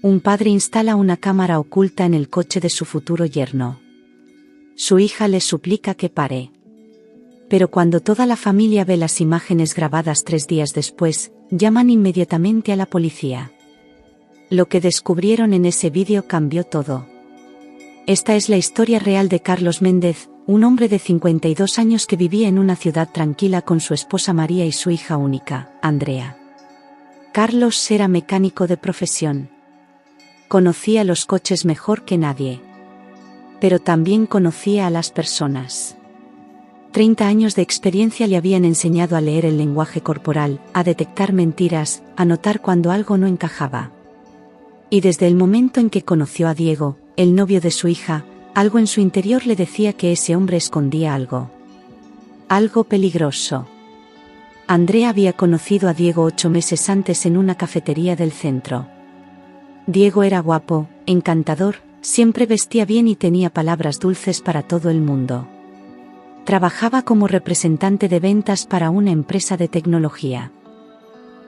Un padre instala una cámara oculta en el coche de su futuro yerno. Su hija le suplica que pare. Pero cuando toda la familia ve las imágenes grabadas 3 días después, llaman inmediatamente a la policía. Lo que descubrieron en ese vídeo cambió todo. Esta es la historia real de Carlos Méndez, un hombre de 52 años que vivía en una ciudad tranquila con su esposa María y su hija única, Andrea. Carlos era mecánico de profesión. Conocía los coches mejor que nadie. Pero también conocía a las personas. 30 años de experiencia le habían enseñado a leer el lenguaje corporal, a detectar mentiras, a notar cuando algo no encajaba. Y desde el momento en que conoció a Diego, el novio de su hija, algo en su interior le decía que ese hombre escondía algo. Algo peligroso. Andrea había conocido a Diego 8 meses antes en una cafetería del centro. Diego era guapo, encantador, siempre vestía bien y tenía palabras dulces para todo el mundo. Trabajaba como representante de ventas para una empresa de tecnología.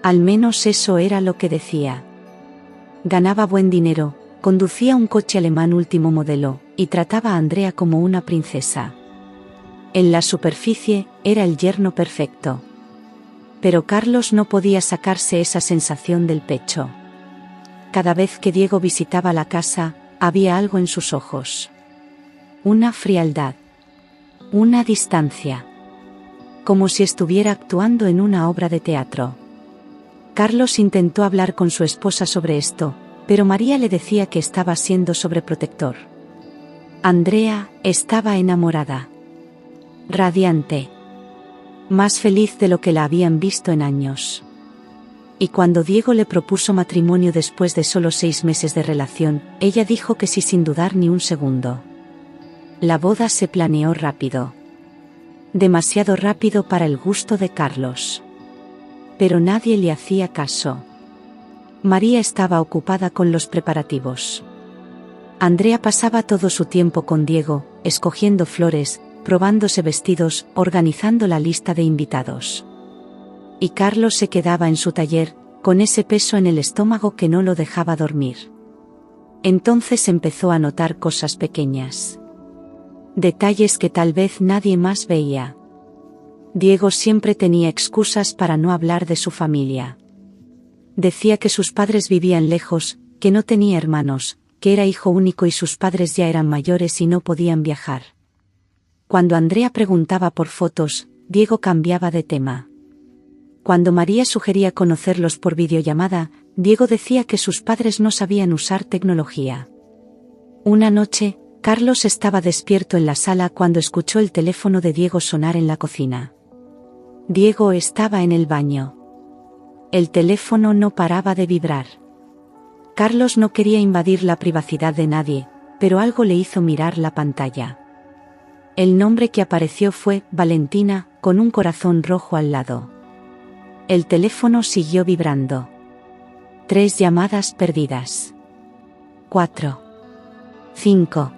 Al menos eso era lo que decía. Ganaba buen dinero, conducía un coche alemán último modelo, y trataba a Andrea como una princesa. En la superficie, era el yerno perfecto. Pero Carlos no podía sacarse esa sensación del pecho. Cada vez que Diego visitaba la casa, había algo en sus ojos. Una frialdad. Una distancia. Como si estuviera actuando en una obra de teatro. Carlos intentó hablar con su esposa sobre esto, pero María le decía que estaba siendo sobreprotector. Andrea estaba enamorada. Radiante. Más feliz de lo que la habían visto en años. Y cuando Diego le propuso matrimonio después de solo 6 meses de relación, ella dijo que sí sin dudar ni un segundo. La boda se planeó rápido. Demasiado rápido para el gusto de Carlos. Pero nadie le hacía caso. María estaba ocupada con los preparativos. Andrea pasaba todo su tiempo con Diego, escogiendo flores, probándose vestidos, organizando la lista de invitados. Y Carlos se quedaba en su taller, con ese peso en el estómago que no lo dejaba dormir. Entonces empezó a notar cosas pequeñas. Detalles que tal vez nadie más veía. Diego siempre tenía excusas para no hablar de su familia. Decía que sus padres vivían lejos, que no tenía hermanos, que era hijo único y sus padres ya eran mayores y no podían viajar. Cuando Andrea preguntaba por fotos, Diego cambiaba de tema. Cuando María sugería conocerlos por videollamada, Diego decía que sus padres no sabían usar tecnología. Una noche, Carlos estaba despierto en la sala cuando escuchó el teléfono de Diego sonar en la cocina. Diego estaba en el baño. El teléfono no paraba de vibrar. Carlos no quería invadir la privacidad de nadie, pero algo le hizo mirar la pantalla. El nombre que apareció fue Valentina, con un corazón rojo al lado. El teléfono siguió vibrando. 3 llamadas perdidas. 4. 5.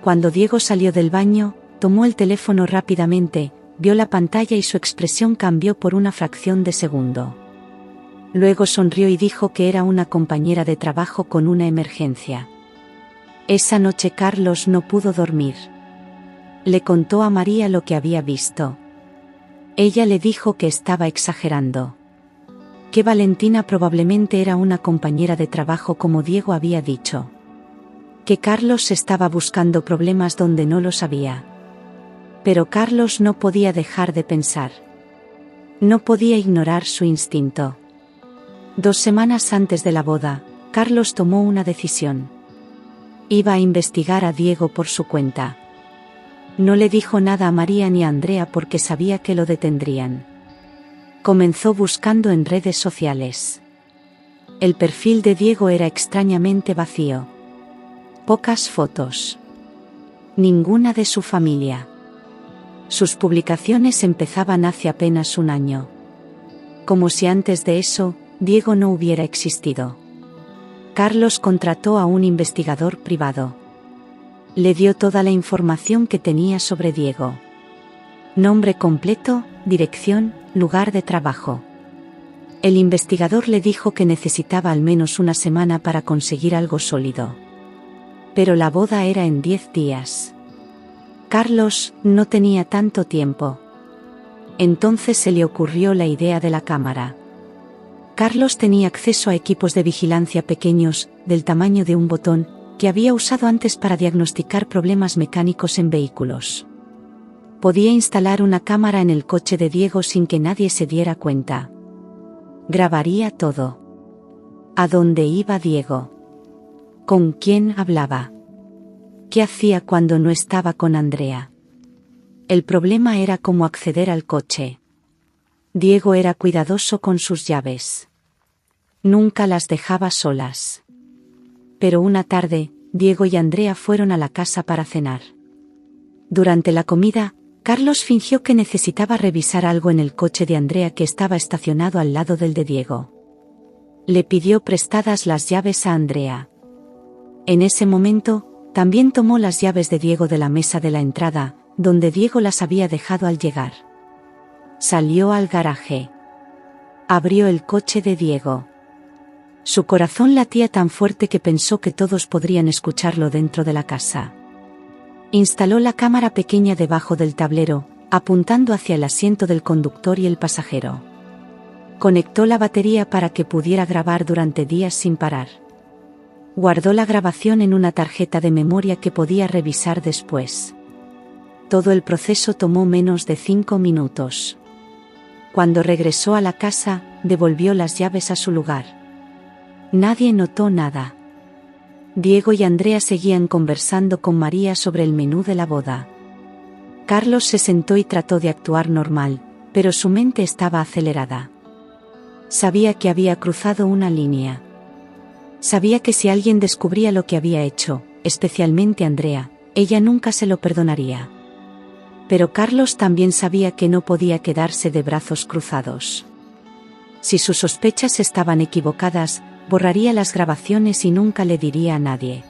Cuando Diego salió del baño, tomó el teléfono rápidamente, vio la pantalla y su expresión cambió por una fracción de segundo. Luego sonrió y dijo que era una compañera de trabajo con una emergencia. Esa noche Carlos no pudo dormir. Le contó a María lo que había visto. Ella le dijo que estaba exagerando. Que Valentina probablemente era una compañera de trabajo como Diego había dicho. Que Carlos estaba buscando problemas donde no los había. Pero Carlos no podía dejar de pensar. No podía ignorar su instinto. 2 semanas antes de la boda, Carlos tomó una decisión. Iba a investigar a Diego por su cuenta. No le dijo nada a María ni a Andrea porque sabía que lo detendrían. Comenzó buscando en redes sociales. El perfil de Diego era extrañamente vacío. Pocas fotos. Ninguna de su familia. Sus publicaciones empezaban hace apenas 1 año. Como si antes de eso, Diego no hubiera existido. Carlos contrató a un investigador privado. Le dio toda la información que tenía sobre Diego. Nombre completo, dirección, lugar de trabajo. El investigador le dijo que necesitaba al menos una semana para conseguir algo sólido. Pero la boda era en 10 días. Carlos no tenía tanto tiempo. Entonces se le ocurrió la idea de la cámara. Carlos tenía acceso a equipos de vigilancia pequeños, del tamaño de un botón, que había usado antes para diagnosticar problemas mecánicos en vehículos. Podía instalar una cámara en el coche de Diego sin que nadie se diera cuenta. Grabaría todo. ¿A dónde iba Diego? ¿Con quién hablaba? ¿Qué hacía cuando no estaba con Andrea? El problema era cómo acceder al coche. Diego era cuidadoso con sus llaves. Nunca las dejaba solas. Pero una tarde, Diego y Andrea fueron a la casa para cenar. Durante la comida, Carlos fingió que necesitaba revisar algo en el coche de Andrea que estaba estacionado al lado del de Diego. Le pidió prestadas las llaves a Andrea. En ese momento, también tomó las llaves de Diego de la mesa de la entrada, donde Diego las había dejado al llegar. Salió al garaje. Abrió el coche de Diego. Su corazón latía tan fuerte que pensó que todos podrían escucharlo dentro de la casa. Instaló la cámara pequeña debajo del tablero, apuntando hacia el asiento del conductor y el pasajero. Conectó la batería para que pudiera grabar durante días sin parar. Guardó la grabación en una tarjeta de memoria que podía revisar después. Todo el proceso tomó menos de 5 minutos. Cuando regresó a la casa, devolvió las llaves a su lugar. Nadie notó nada. Diego y Andrea seguían conversando con María sobre el menú de la boda. Carlos se sentó y trató de actuar normal, pero su mente estaba acelerada. Sabía que había cruzado una línea. Sabía que si alguien descubría lo que había hecho, especialmente Andrea, ella nunca se lo perdonaría. Pero Carlos también sabía que no podía quedarse de brazos cruzados. Si sus sospechas estaban equivocadas, borraría las grabaciones y nunca le diría a nadie.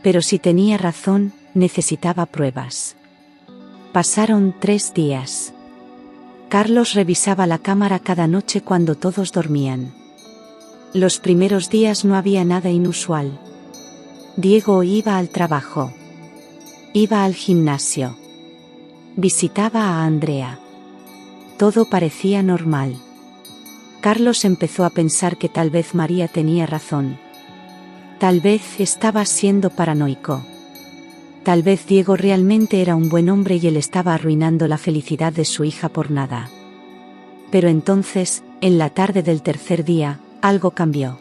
Pero si tenía razón, necesitaba pruebas. Pasaron 3 días. Carlos revisaba la cámara cada noche cuando todos dormían. Los primeros días no había nada inusual. Diego iba al trabajo. Iba al gimnasio. Visitaba a Andrea. Todo parecía normal. Carlos empezó a pensar que tal vez María tenía razón. Tal vez estaba siendo paranoico. Tal vez Diego realmente era un buen hombre y él estaba arruinando la felicidad de su hija por nada. Pero entonces, en la tarde del tercer día, algo cambió.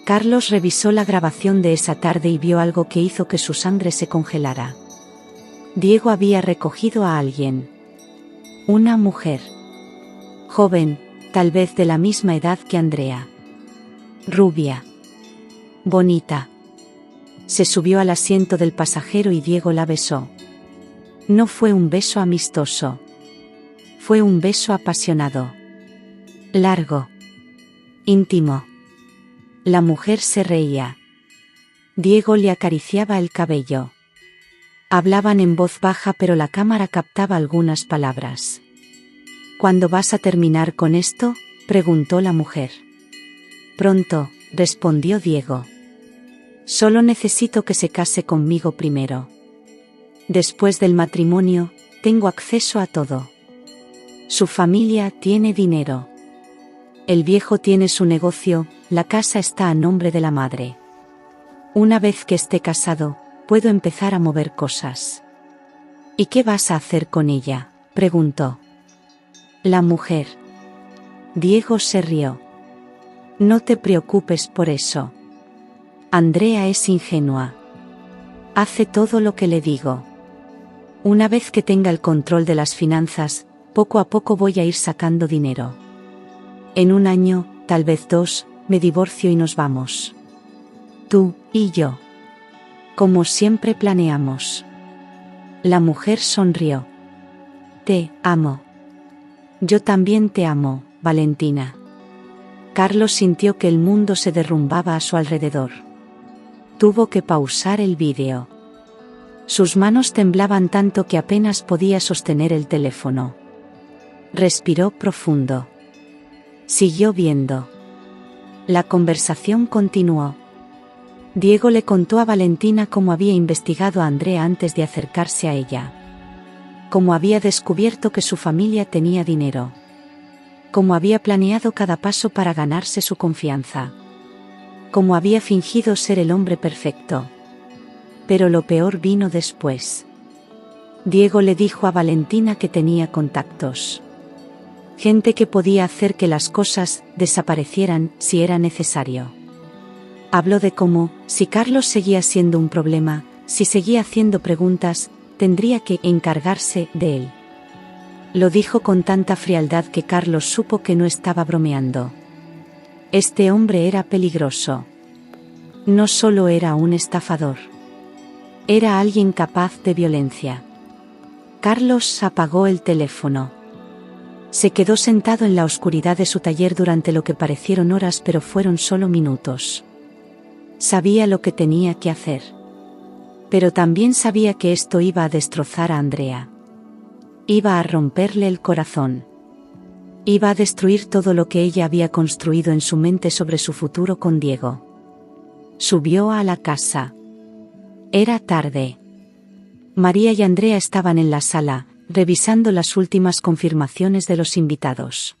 Carlos revisó la grabación de esa tarde y vio algo que hizo que su sangre se congelara. Diego había recogido a alguien. Una mujer. Joven, tal vez de la misma edad que Andrea. Rubia. Bonita. Se subió al asiento del pasajero y Diego la besó. No fue un beso amistoso. Fue un beso apasionado. Largo. Íntimo. La mujer se reía. Diego le acariciaba el cabello. Hablaban en voz baja pero la cámara captaba algunas palabras. ¿Cuándo vas a terminar con esto?, preguntó la mujer. Pronto, respondió Diego. Solo necesito que se case conmigo primero. Después del matrimonio, tengo acceso a todo. Su familia tiene dinero. El viejo tiene su negocio, la casa está a nombre de la madre. Una vez que esté casado, puedo empezar a mover cosas. ¿Y qué vas a hacer con ella?, preguntó la mujer. Diego se rió. No te preocupes por eso. Andrea es ingenua. Hace todo lo que le digo. Una vez que tenga el control de las finanzas, poco a poco voy a ir sacando dinero. En 1 año, tal vez 2, me divorcio y nos vamos. Tú y yo. Como siempre planeamos. La mujer sonrió. Te amo. Yo también te amo, Valentina. Carlos sintió que el mundo se derrumbaba a su alrededor. Tuvo que pausar el vídeo. Sus manos temblaban tanto que apenas podía sostener el teléfono. Respiró profundo. Siguió viendo. La conversación continuó. Diego le contó a Valentina cómo había investigado a Andrea antes de acercarse a ella. Cómo había descubierto que su familia tenía dinero. Cómo había planeado cada paso para ganarse su confianza. Cómo había fingido ser el hombre perfecto. Pero lo peor vino después. Diego le dijo a Valentina que tenía contactos. Gente que podía hacer que las cosas desaparecieran si era necesario. Habló de cómo, si Carlos seguía siendo un problema, si seguía haciendo preguntas, tendría que encargarse de él. Lo dijo con tanta frialdad que Carlos supo que no estaba bromeando. Este hombre era peligroso. No solo era un estafador. Era alguien capaz de violencia. Carlos apagó el teléfono. Se quedó sentado en la oscuridad de su taller durante lo que parecieron horas, pero fueron solo minutos. Sabía lo que tenía que hacer. Pero también sabía que esto iba a destrozar a Andrea. Iba a romperle el corazón. Iba a destruir todo lo que ella había construido en su mente sobre su futuro con Diego. Subió a la casa. Era tarde. María y Andrea estaban en la sala, revisando las últimas confirmaciones de los invitados.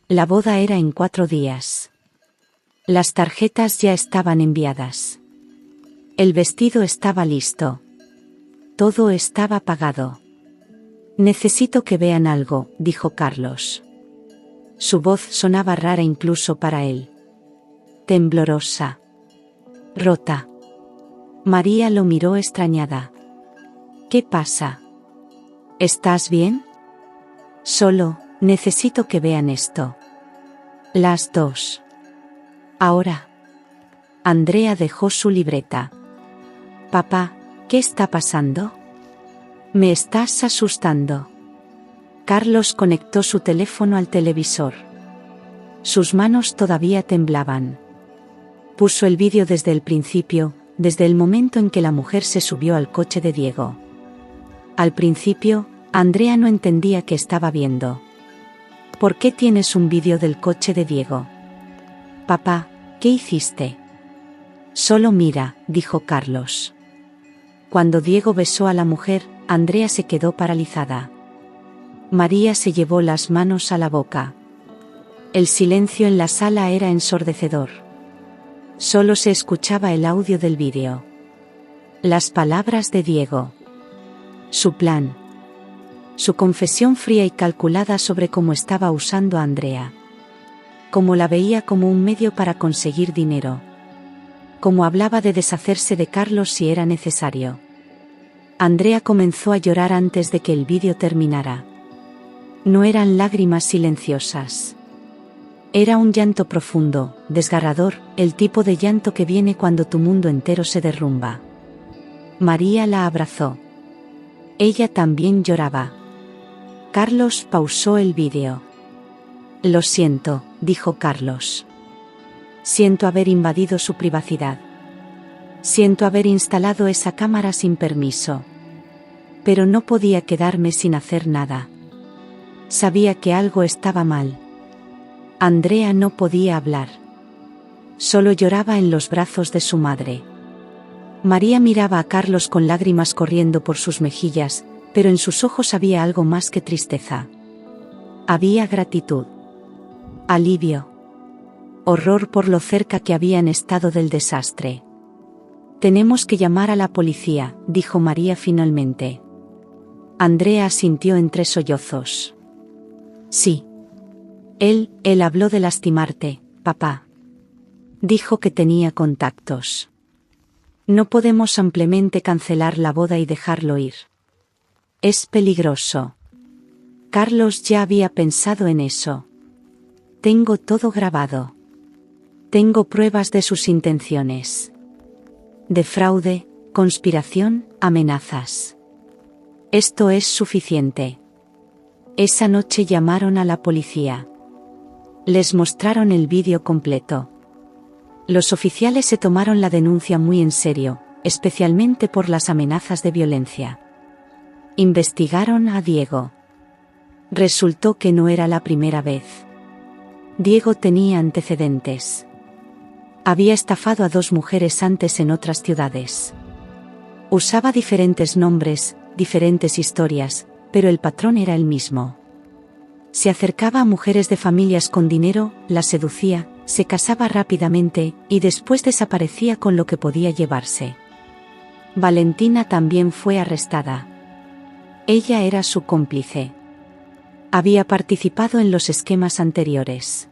La boda era en 4 días. Las tarjetas ya estaban enviadas. El vestido estaba listo. Todo estaba pagado. Necesito que vean algo, dijo Carlos. Su voz sonaba rara incluso para él. Temblorosa. Rota. María lo miró extrañada. ¿Qué pasa? ¿Estás bien? Solo, necesito que vean esto. Las dos. Ahora. Andrea dejó su libreta. Papá, ¿qué está pasando? Me estás asustando. Carlos conectó su teléfono al televisor. Sus manos todavía temblaban. Puso el vídeo desde el principio, desde el momento en que la mujer se subió al coche de Diego. Al principio, Andrea no entendía qué estaba viendo. ¿Por qué tienes un vídeo del coche de Diego? Papá, ¿qué hiciste? Solo mira, dijo Carlos. Cuando Diego besó a la mujer, Andrea se quedó paralizada. María se llevó las manos a la boca. El silencio en la sala era ensordecedor. Solo se escuchaba el audio del vídeo. Las palabras de Diego. Su plan. Su confesión fría y calculada sobre cómo estaba usando a Andrea. Cómo la veía como un medio para conseguir dinero. Cómo hablaba de deshacerse de Carlos si era necesario. Andrea comenzó a llorar antes de que el vídeo terminara. No eran lágrimas silenciosas. Era un llanto profundo, desgarrador, el tipo de llanto que viene cuando tu mundo entero se derrumba. María la abrazó. Ella también lloraba. Carlos pausó el vídeo. Lo siento, dijo Carlos. Siento haber invadido su privacidad. Siento haber instalado esa cámara sin permiso. Pero no podía quedarme sin hacer nada. Sabía que algo estaba mal. Andrea no podía hablar. Solo lloraba en los brazos de su madre. María miraba a Carlos con lágrimas corriendo por sus mejillas, pero en sus ojos había algo más que tristeza. Había gratitud. Alivio. Horror por lo cerca que habían estado del desastre. Tenemos que llamar a la policía, dijo María finalmente. Andrea asintió entre sollozos. Sí. Él habló de lastimarte, papá. Dijo que tenía contactos. No podemos ampliamente cancelar la boda y dejarlo ir. Es peligroso. Carlos ya había pensado en eso. Tengo todo grabado. Tengo pruebas de sus intenciones. De fraude, conspiración, amenazas. Esto es suficiente. Esa noche llamaron a la policía. Les mostraron el vídeo completo. Los oficiales se tomaron la denuncia muy en serio, especialmente por las amenazas de violencia. Investigaron a Diego. Resultó que no era la primera vez. Diego tenía antecedentes. Había estafado a 2 mujeres antes en otras ciudades. Usaba diferentes nombres, diferentes historias, pero el patrón era el mismo. Se acercaba a mujeres de familias con dinero, las seducía, se casaba rápidamente, y después desaparecía con lo que podía llevarse. Valentina también fue arrestada. Ella era su cómplice. Había participado en los esquemas anteriores.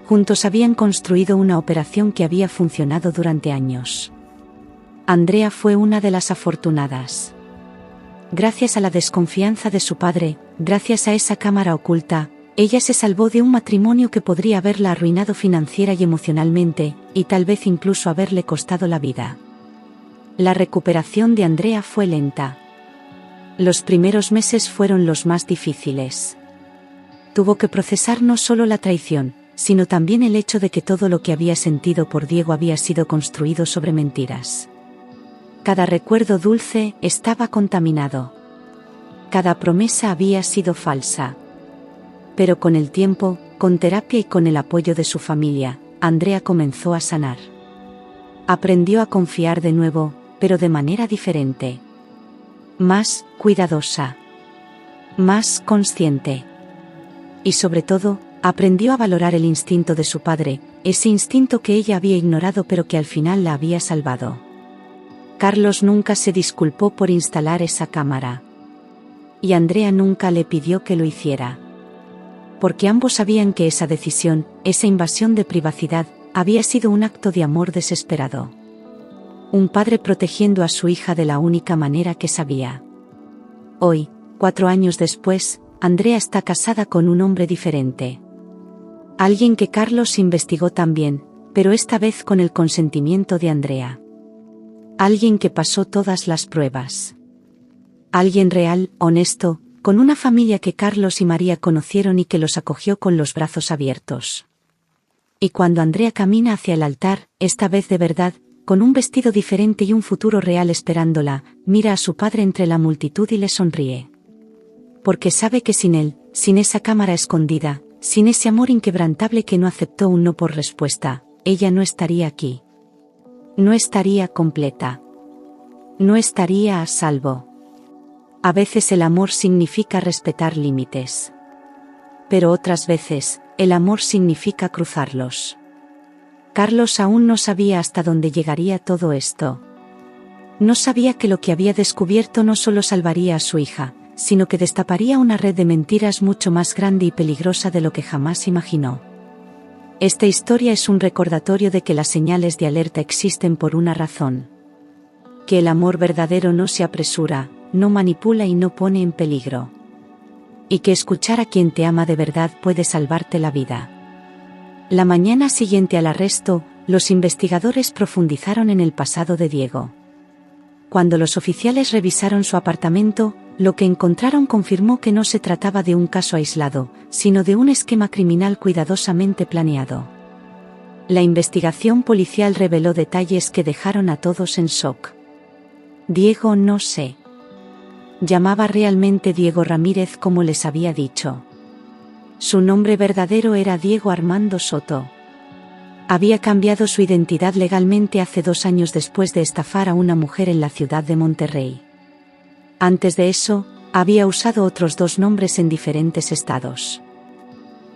Juntos habían construido una operación que había funcionado durante años. Andrea fue una de las afortunadas. Gracias a la desconfianza de su padre, gracias a esa cámara oculta, ella se salvó de un matrimonio que podría haberla arruinado financiera y emocionalmente, y tal vez incluso haberle costado la vida. La recuperación de Andrea fue lenta. Los primeros meses fueron los más difíciles. Tuvo que procesar no solo la traición, sino también el hecho de que todo lo que había sentido por Diego había sido construido sobre mentiras. Cada recuerdo dulce estaba contaminado. Cada promesa había sido falsa. Pero con el tiempo, con terapia y con el apoyo de su familia, Andrea comenzó a sanar. Aprendió a confiar de nuevo, pero de manera diferente. Más cuidadosa. Más consciente. Y sobre todo, aprendió a valorar el instinto de su padre, ese instinto que ella había ignorado pero que al final la había salvado. Carlos nunca se disculpó por instalar esa cámara. Y Andrea nunca le pidió que lo hiciera. Porque ambos sabían que esa decisión, esa invasión de privacidad, había sido un acto de amor desesperado. Un padre protegiendo a su hija de la única manera que sabía. Hoy, 4 años después, Andrea está casada con un hombre diferente. Alguien que Carlos investigó también, pero esta vez con el consentimiento de Andrea. Alguien que pasó todas las pruebas. Alguien real, honesto, con una familia que Carlos y María conocieron y que los acogió con los brazos abiertos. Y cuando Andrea camina hacia el altar, esta vez de verdad, con un vestido diferente y un futuro real esperándola, mira a su padre entre la multitud y le sonríe. Porque sabe que sin él, sin esa cámara escondida, sin ese amor inquebrantable que no aceptó un no por respuesta, ella no estaría aquí. No estaría completa. No estaría a salvo. A veces el amor significa respetar límites. Pero otras veces, el amor significa cruzarlos. Carlos aún no sabía hasta dónde llegaría todo esto. No sabía que lo que había descubierto no solo salvaría a su hija, sino que destaparía una red de mentiras mucho más grande y peligrosa de lo que jamás imaginó. Esta historia es un recordatorio de que las señales de alerta existen por una razón. Que el amor verdadero no se apresura, no manipula y no pone en peligro. Y que escuchar a quien te ama de verdad puede salvarte la vida. La mañana siguiente al arresto, los investigadores profundizaron en el pasado de Diego. Cuando los oficiales revisaron su apartamento, lo que encontraron confirmó que no se trataba de un caso aislado, sino de un esquema criminal cuidadosamente planeado. La investigación policial reveló detalles que dejaron a todos en shock. Diego no se llamaba realmente Diego Ramírez como les había dicho. Su nombre verdadero era Diego Armando Soto. Había cambiado su identidad legalmente hace 2 años después de estafar a una mujer en la ciudad de Monterrey. Antes de eso, había usado otros 2 nombres en diferentes estados.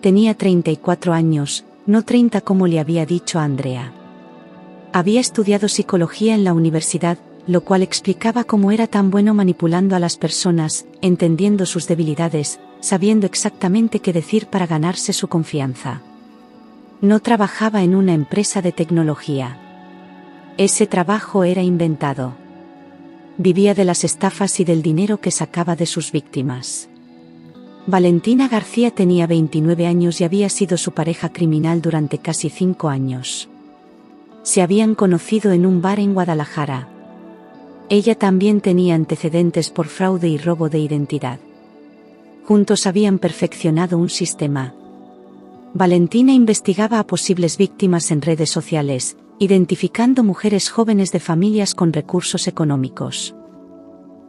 Tenía 34 años, no 30 como le había dicho a Andrea. Había estudiado psicología en la universidad, lo cual explicaba cómo era tan bueno manipulando a las personas, entendiendo sus debilidades, sabiendo exactamente qué decir para ganarse su confianza. No trabajaba en una empresa de tecnología. Ese trabajo era inventado. Vivía de las estafas y del dinero que sacaba de sus víctimas. Valentina García tenía 29 años y había sido su pareja criminal durante casi 5 años. Se habían conocido en un bar en Guadalajara. Ella también tenía antecedentes por fraude y robo de identidad. Juntos habían perfeccionado un sistema. Valentina investigaba a posibles víctimas en redes sociales, identificando mujeres jóvenes de familias con recursos económicos.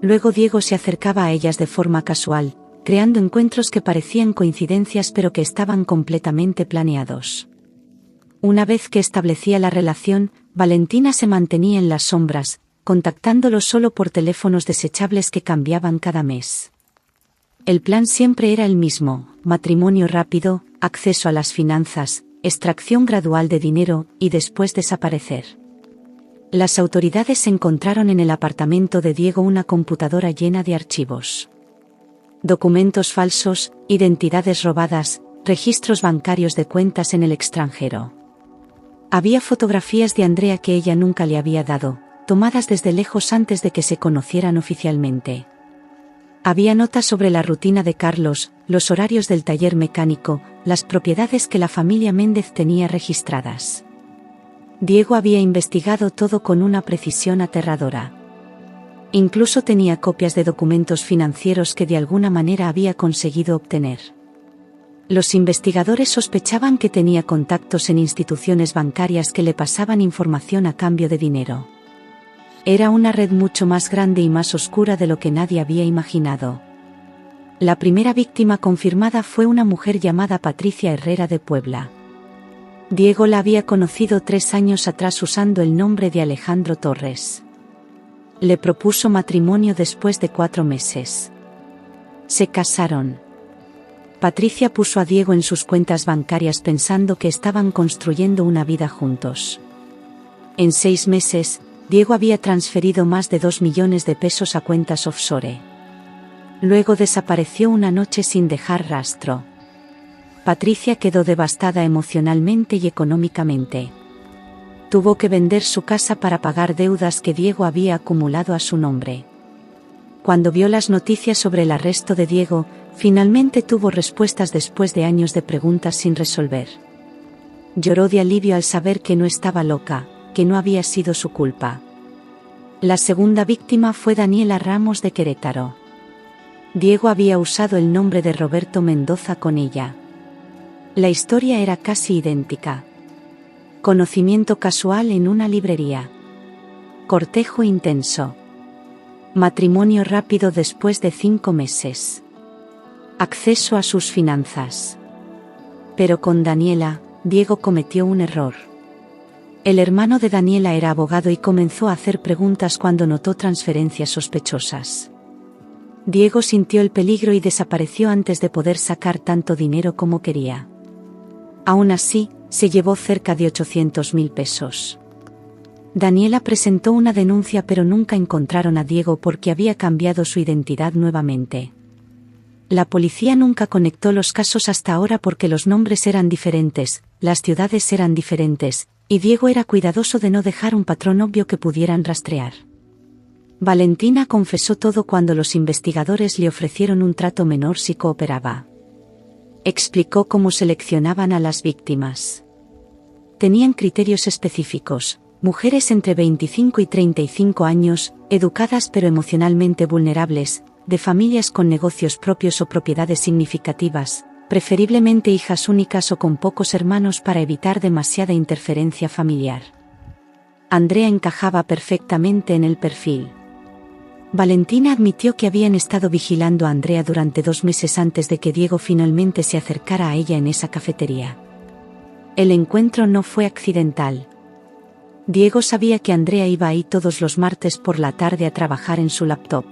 Luego Diego se acercaba a ellas de forma casual, creando encuentros que parecían coincidencias pero que estaban completamente planeados. Una vez que establecía la relación, Valentina se mantenía en las sombras, contactándolo solo por teléfonos desechables que cambiaban cada mes. El plan siempre era el mismo: matrimonio rápido, acceso a las finanzas, extracción gradual de dinero, y después desaparecer. Las autoridades encontraron en el apartamento de Diego una computadora llena de archivos. Documentos falsos, identidades robadas, registros bancarios de cuentas en el extranjero. Había fotografías de Andrea que ella nunca le había dado, tomadas desde lejos antes de que se conocieran oficialmente. Había notas sobre la rutina de Carlos, los horarios del taller mecánico, las propiedades que la familia Méndez tenía registradas. Diego había investigado todo con una precisión aterradora. Incluso tenía copias de documentos financieros que de alguna manera había conseguido obtener. Los investigadores sospechaban que tenía contactos en instituciones bancarias que le pasaban información a cambio de dinero. Era una red mucho más grande y más oscura de lo que nadie había imaginado. La primera víctima confirmada fue una mujer llamada Patricia Herrera de Puebla. Diego la había conocido 3 años atrás usando el nombre de Alejandro Torres. Le propuso matrimonio después de 4 meses. Se casaron. Patricia puso a Diego en sus cuentas bancarias pensando que estaban construyendo una vida juntos. En 6 meses, Diego había transferido más de 2 millones de pesos a cuentas offshore. Luego desapareció una noche sin dejar rastro. Patricia quedó devastada emocionalmente y económicamente. Tuvo que vender su casa para pagar deudas que Diego había acumulado a su nombre. Cuando vio las noticias sobre el arresto de Diego, finalmente tuvo respuestas después de años de preguntas sin resolver. Lloró de alivio al saber que no estaba loca, que no había sido su culpa. La segunda víctima fue Daniela Ramos de Querétaro. Diego había usado el nombre de Roberto Mendoza con ella. La historia era casi idéntica. Conocimiento casual en una librería. Cortejo intenso. Matrimonio rápido después de 5 meses. Acceso a sus finanzas. Pero con Daniela, Diego cometió un error. El hermano de Daniela era abogado y comenzó a hacer preguntas cuando notó transferencias sospechosas. Diego sintió el peligro y desapareció antes de poder sacar tanto dinero como quería. Aún así, se llevó cerca de 800.000 pesos. Daniela presentó una denuncia pero nunca encontraron a Diego porque había cambiado su identidad nuevamente. La policía nunca conectó los casos hasta ahora porque los nombres eran diferentes, las ciudades eran diferentes, y Diego era cuidadoso de no dejar un patrón obvio que pudieran rastrear. Valentina confesó todo cuando los investigadores le ofrecieron un trato menor si cooperaba. Explicó cómo seleccionaban a las víctimas. Tenían criterios específicos: mujeres entre 25 y 35 años, educadas pero emocionalmente vulnerables, de familias con negocios propios o propiedades significativas, preferiblemente hijas únicas o con pocos hermanos para evitar demasiada interferencia familiar. Andrea encajaba perfectamente en el perfil. Valentina admitió que habían estado vigilando a Andrea durante 2 meses antes de que Diego finalmente se acercara a ella en esa cafetería. El encuentro no fue accidental. Diego sabía que Andrea iba ahí todos los martes por la tarde a trabajar en su laptop.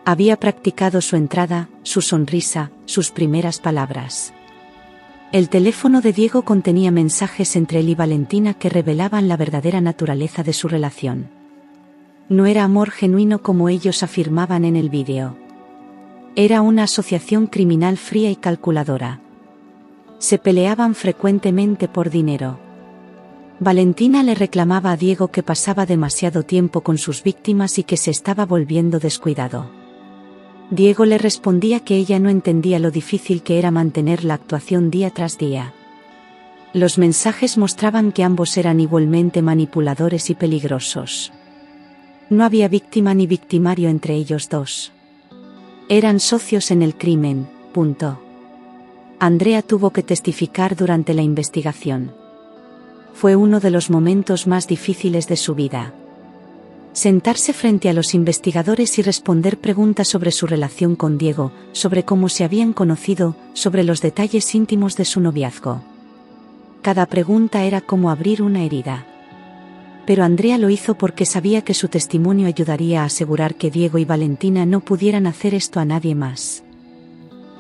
Había practicado su entrada, su sonrisa, sus primeras palabras. El teléfono de Diego contenía mensajes entre él y Valentina que revelaban la verdadera naturaleza de su relación. No era amor genuino como ellos afirmaban en el vídeo. Era una asociación criminal fría y calculadora. Se peleaban frecuentemente por dinero. Valentina le reclamaba a Diego que pasaba demasiado tiempo con sus víctimas y que se estaba volviendo descuidado. Diego le respondía que ella no entendía lo difícil que era mantener la actuación día tras día. Los mensajes mostraban que ambos eran igualmente manipuladores y peligrosos. No había víctima ni victimario entre ellos dos. Eran socios en el crimen, punto. Andrea tuvo que testificar durante la investigación. Fue uno de los momentos más difíciles de su vida. sentarse frente a los investigadores y responder preguntas sobre su relación con Diego, sobre cómo se habían conocido, sobre los detalles íntimos de su noviazgo. Cada pregunta era como abrir una herida. Pero Andrea lo hizo porque sabía que su testimonio ayudaría a asegurar que Diego y Valentina no pudieran hacer esto a nadie más.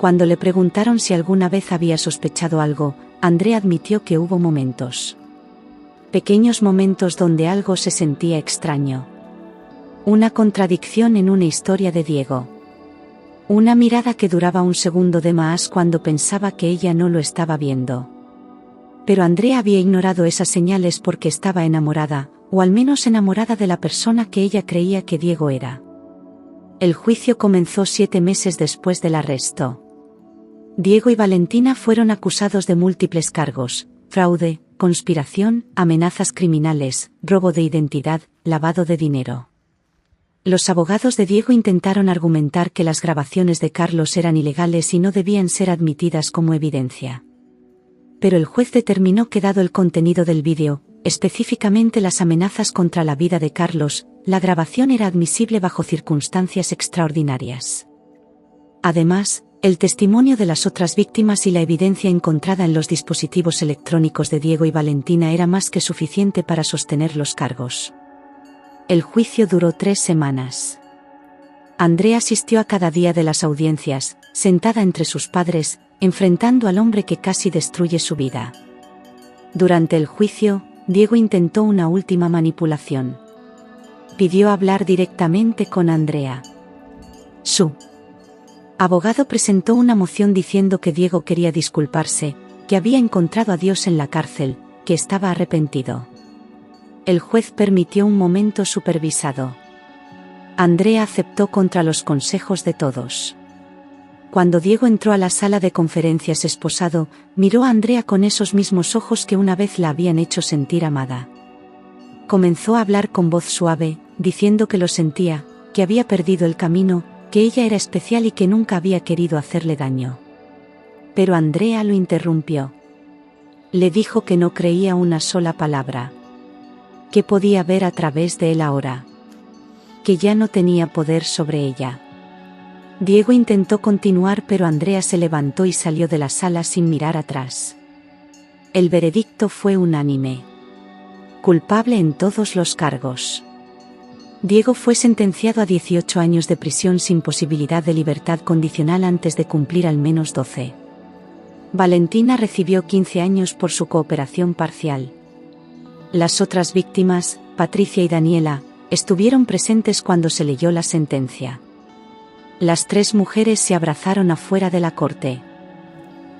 Cuando le preguntaron si alguna vez había sospechado algo, Andrea admitió que hubo momentos. Pequeños momentos donde algo se sentía extraño. Una contradicción en una historia de Diego. Una mirada que duraba un segundo de más cuando pensaba que ella no lo estaba viendo. Pero Andrea había ignorado esas señales porque estaba enamorada, o al menos enamorada de la persona que ella creía que Diego era. El juicio comenzó 7 meses después del arresto. Diego y Valentina fueron acusados de múltiples cargos: fraude, conspiración, amenazas criminales, robo de identidad, lavado de dinero. Los abogados de Diego intentaron argumentar que las grabaciones de Carlos eran ilegales y no debían ser admitidas como evidencia. Pero el juez determinó que dado el contenido del vídeo, específicamente las amenazas contra la vida de Carlos, la grabación era admisible bajo circunstancias extraordinarias. Además, el testimonio de las otras víctimas y la evidencia encontrada en los dispositivos electrónicos de Diego y Valentina era más que suficiente para sostener los cargos. El juicio duró 3 semanas. Andrea asistió a cada día de las audiencias, sentada entre sus padres, enfrentando al hombre que casi destruye su vida. Durante el juicio, Diego intentó una última manipulación. Pidió hablar directamente con Andrea. Su abogado presentó una moción diciendo que Diego quería disculparse, que había encontrado a Dios en la cárcel, que estaba arrepentido. El juez permitió un momento supervisado. Andrea aceptó contra los consejos de todos. Cuando Diego entró a la sala de conferencias esposado, miró a Andrea con esos mismos ojos que una vez la habían hecho sentir amada. Comenzó a hablar con voz suave, diciendo que lo sentía, que había perdido el camino, que ella era especial y que nunca había querido hacerle daño. Pero Andrea lo interrumpió. Le dijo que no creía una sola palabra. Que podía ver a través de él ahora. Que ya no tenía poder sobre ella. Diego intentó continuar, pero Andrea se levantó y salió de la sala sin mirar atrás. El veredicto fue unánime. Culpable en todos los cargos. Diego fue sentenciado a 18 años de prisión sin posibilidad de libertad condicional antes de cumplir al menos 12. Valentina recibió 15 años por su cooperación parcial. Las otras víctimas, Patricia y Daniela, estuvieron presentes cuando se leyó la sentencia. Las 3 mujeres se abrazaron afuera de la corte.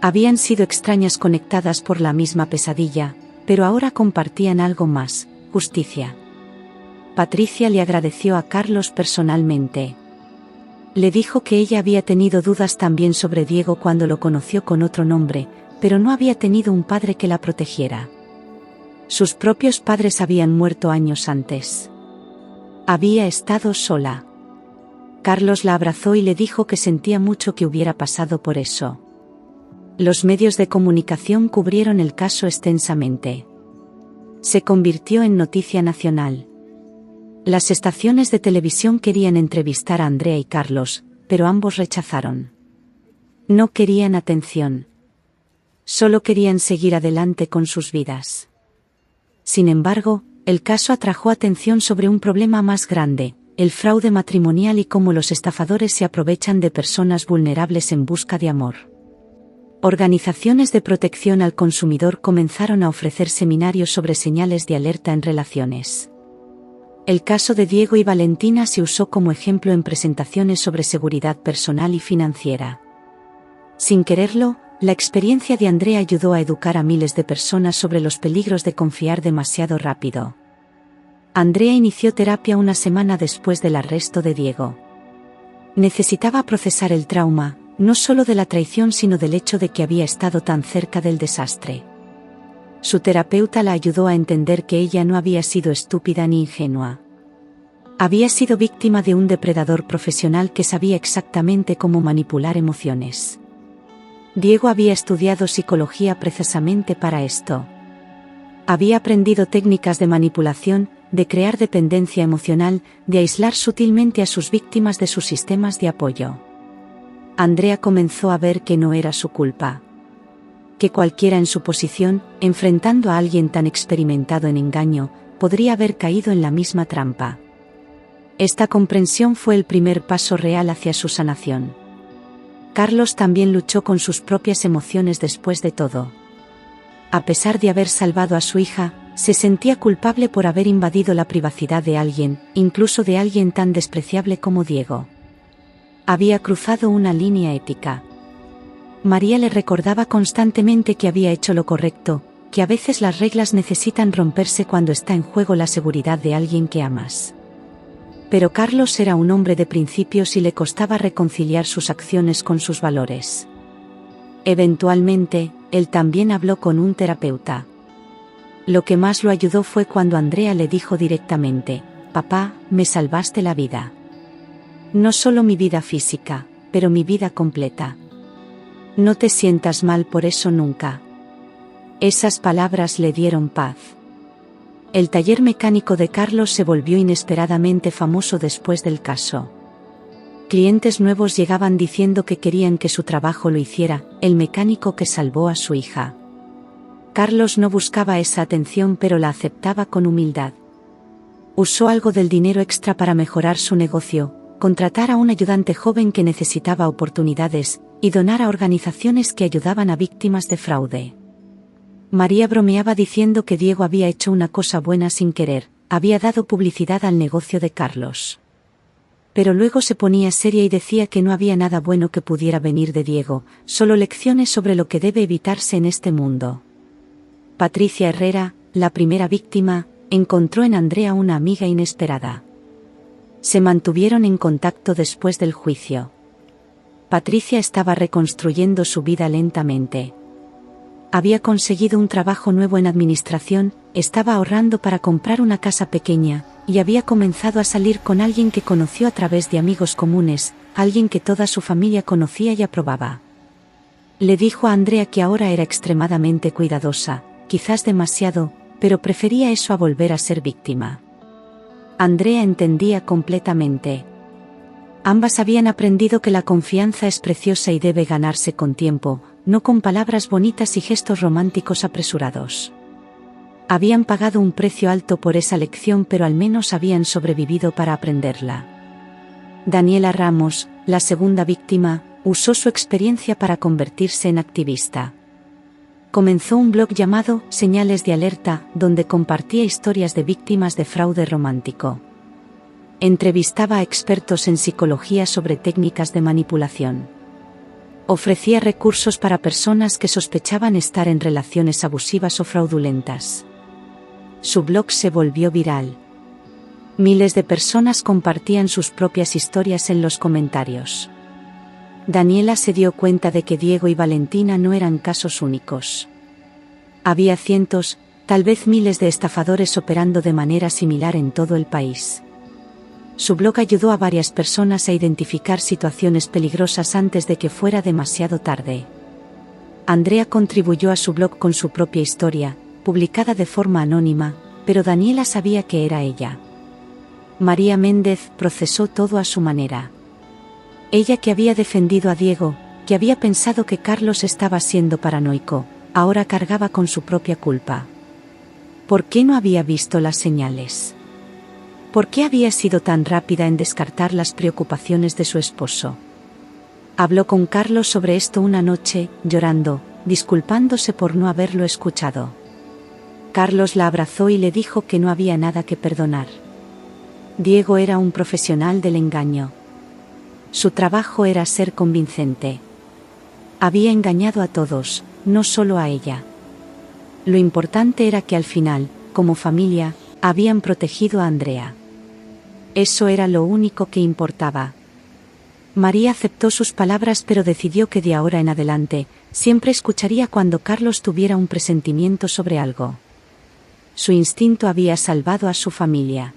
Habían sido extrañas conectadas por la misma pesadilla, pero ahora compartían algo más: justicia. Patricia le agradeció a Carlos personalmente. Le dijo que ella había tenido dudas también sobre Diego cuando lo conoció con otro nombre, pero no había tenido un padre que la protegiera. Sus propios padres habían muerto años antes. Había estado sola. Carlos la abrazó y le dijo que sentía mucho que hubiera pasado por eso. Los medios de comunicación cubrieron el caso extensamente. Se convirtió en noticia nacional. Las estaciones de televisión querían entrevistar a Andrea y Carlos, pero ambos rechazaron. No querían atención. Solo querían seguir adelante con sus vidas. Sin embargo, el caso atrajo atención sobre un problema más grande: el fraude matrimonial y cómo los estafadores se aprovechan de personas vulnerables en busca de amor. Organizaciones de protección al consumidor comenzaron a ofrecer seminarios sobre señales de alerta en relaciones. El caso de Diego y Valentina se usó como ejemplo en presentaciones sobre seguridad personal y financiera. Sin quererlo, la experiencia de Andrea ayudó a educar a miles de personas sobre los peligros de confiar demasiado rápido. Andrea inició terapia una semana después del arresto de Diego. Necesitaba procesar el trauma, no solo de la traición sino del hecho de que había estado tan cerca del desastre. Su terapeuta la ayudó a entender que ella no había sido estúpida ni ingenua. Había sido víctima de un depredador profesional que sabía exactamente cómo manipular emociones. Diego había estudiado psicología precisamente para esto. Había aprendido técnicas de manipulación, de crear dependencia emocional, de aislar sutilmente a sus víctimas de sus sistemas de apoyo. Andrea comenzó a ver que no era su culpa. Que cualquiera en su posición, enfrentando a alguien tan experimentado en engaño, podría haber caído en la misma trampa. Esta comprensión fue el primer paso real hacia su sanación. Carlos también luchó con sus propias emociones después de todo. A pesar de haber salvado a su hija, se sentía culpable por haber invadido la privacidad de alguien, incluso de alguien tan despreciable como Diego. Había cruzado una línea ética. María le recordaba constantemente que había hecho lo correcto, que a veces las reglas necesitan romperse cuando está en juego la seguridad de alguien que amas. Pero Carlos era un hombre de principios y le costaba reconciliar sus acciones con sus valores. Eventualmente, él también habló con un terapeuta. Lo que más lo ayudó fue cuando Andrea le dijo directamente: «Papá, me salvaste la vida. No solo mi vida física, pero mi vida completa. No te sientas mal por eso nunca». Esas palabras le dieron paz. El taller mecánico de Carlos se volvió inesperadamente famoso después del caso. Clientes nuevos llegaban diciendo que querían que su trabajo lo hiciera el mecánico que salvó a su hija. Carlos no buscaba esa atención, pero la aceptaba con humildad. Usó algo del dinero extra para mejorar su negocio, contratar a un ayudante joven que necesitaba oportunidades, y donar a organizaciones que ayudaban a víctimas de fraude. María bromeaba diciendo que Diego había hecho una cosa buena sin querer, había dado publicidad al negocio de Carlos. Pero luego se ponía seria y decía que no había nada bueno que pudiera venir de Diego, solo lecciones sobre lo que debe evitarse en este mundo. Patricia Herrera, la primera víctima, encontró en Andrea una amiga inesperada. Se mantuvieron en contacto después del juicio. Patricia estaba reconstruyendo su vida lentamente. Había conseguido un trabajo nuevo en administración, estaba ahorrando para comprar una casa pequeña, y había comenzado a salir con alguien que conoció a través de amigos comunes, alguien que toda su familia conocía y aprobaba. Le dijo a Andrea que ahora era extremadamente cuidadosa, quizás demasiado, pero prefería eso a volver a ser víctima. Andrea entendía completamente. Ambas habían aprendido que la confianza es preciosa y debe ganarse con tiempo, no con palabras bonitas y gestos románticos apresurados. Habían pagado un precio alto por esa lección, pero al menos habían sobrevivido para aprenderla. Daniela Ramos, la segunda víctima, usó su experiencia para convertirse en activista. Comenzó un blog llamado Señales de Alerta, donde compartía historias de víctimas de fraude romántico. Entrevistaba a expertos en psicología sobre técnicas de manipulación. Ofrecía recursos para personas que sospechaban estar en relaciones abusivas o fraudulentas. Su blog se volvió viral. Miles de personas compartían sus propias historias en los comentarios. Daniela se dio cuenta de que Diego y Valentina no eran casos únicos. Había cientos, tal vez miles de estafadores operando de manera similar en todo el país. Su blog ayudó a varias personas a identificar situaciones peligrosas antes de que fuera demasiado tarde. Andrea contribuyó a su blog con su propia historia, publicada de forma anónima, pero Daniela sabía que era ella. María Méndez procesó todo a su manera. Ella, que había defendido a Diego, que había pensado que Carlos estaba siendo paranoico, ahora cargaba con su propia culpa. ¿Por qué no había visto las señales? ¿Por qué había sido tan rápida en descartar las preocupaciones de su esposo? Habló con Carlos sobre esto una noche, llorando, disculpándose por no haberlo escuchado. Carlos la abrazó y le dijo que no había nada que perdonar. Diego era un profesional del engaño. Su trabajo era ser convincente. Había engañado a todos, no solo a ella. Lo importante era que al final, como familia, habían protegido a Andrea. Eso era lo único que importaba. María aceptó sus palabras, pero decidió que de ahora en adelante, siempre escucharía cuando Carlos tuviera un presentimiento sobre algo. Su instinto había salvado a su familia.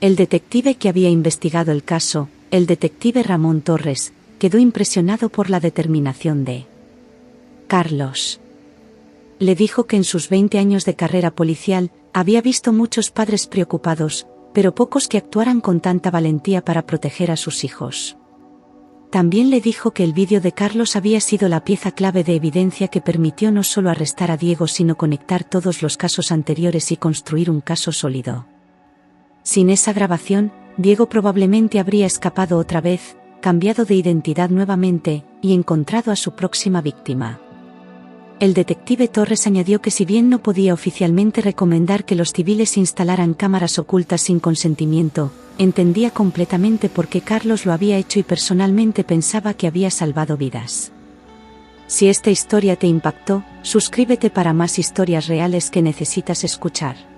El detective que había investigado el caso, el detective Ramón Torres, quedó impresionado por la determinación de Carlos. Le dijo que en sus 20 años de carrera policial, Había visto muchos padres preocupados, pero pocos que actuaran con tanta valentía para proteger a sus hijos. También le dijo que el vídeo de Carlos había sido la pieza clave de evidencia que permitió no solo arrestar a Diego sino conectar todos los casos anteriores y construir un caso sólido. Sin esa grabación, Diego probablemente habría escapado otra vez, cambiado de identidad nuevamente, y encontrado a su próxima víctima. El detective Torres añadió que si bien no podía oficialmente recomendar que los civiles instalaran cámaras ocultas sin consentimiento, entendía completamente por qué Carlos lo había hecho y personalmente pensaba que había salvado vidas. Si esta historia te impactó, suscríbete para más historias reales que necesitas escuchar.